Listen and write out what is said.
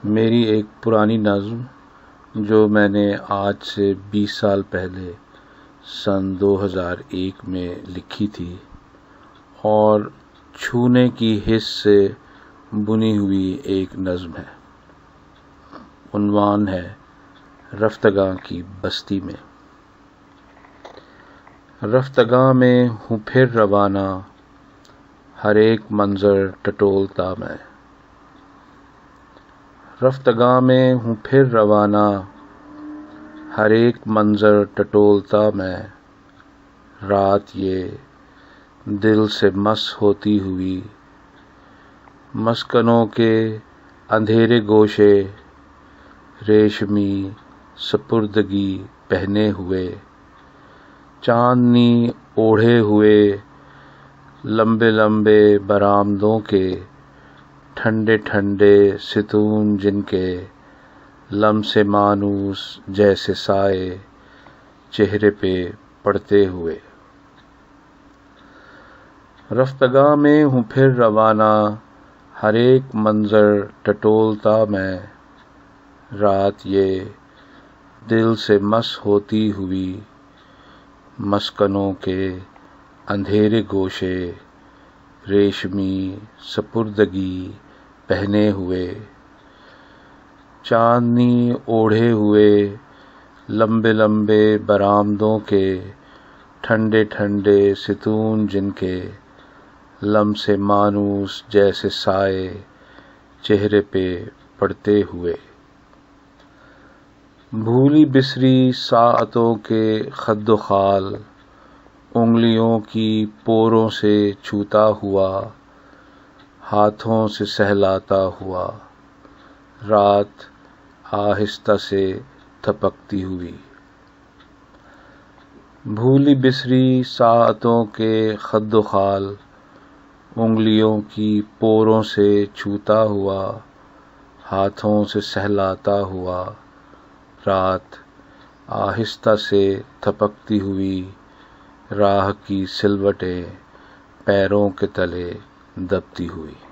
میری ایک پرانی نظم جو میں نے آج سے 20 سال پہلے سن 2001 میں لکھی تھی اور چھونے کی حس سے بنی ہوئی ایک نظم ہے۔ عنوان ہے رفتگاں کی بستی میں۔ رفتگاں میں ہوں پھر روانہ، ہر ایک منظر ٹٹولتا میں۔ رفتگاں میں ہوں پھر روانہ، ہر ایک منظر ٹٹولتا میں۔ رات یہ دل سے مس ہوتی ہوئی، مسکنوں کے اندھیرے گوشے ریشمی سپردگی پہنے ہوئے، چاندنی اوڑھے ہوئے لمبے لمبے برآمدوں کے، ٹھنڈے ٹھنڈے ستون جن کے، لمس مانوس جیسے سائے چہرے پہ پڑتے ہوئے۔ رفتگاں میں ہوں پھر روانہ، ہر ایک منظر ٹٹولتا میں۔ رات یہ دل سے مس ہوتی ہوئی، مسکنوں کے اندھیرے گوشے ریشمی سپردگی پہنے ہوئے، چاندنی اوڑھے ہوئے لمبے لمبے برآمدوں کے، ٹھنڈے ٹھنڈے ستون جن کے، لمس مانوس جیسے سائے چہرے پہ پڑتے ہوئے۔ بھولی بسری ساعتوں کے خد و خال، انگلیوں کی پوروں سے چھوتا ہوا، ہاتھوں سے سہلاتا ہوا، رات آہستہ سے تھپکتی ہوئی۔ بھولی بسری ساعتوں کے خد و خال، انگلیوں کی پوروں سے چھوتا ہوا، ہاتھوں سے سہلاتا ہوا، رات آہستہ سے تھپکتی ہوئی، راہ کی سلوٹیں پیروں کے تلے دبتی ہوئی۔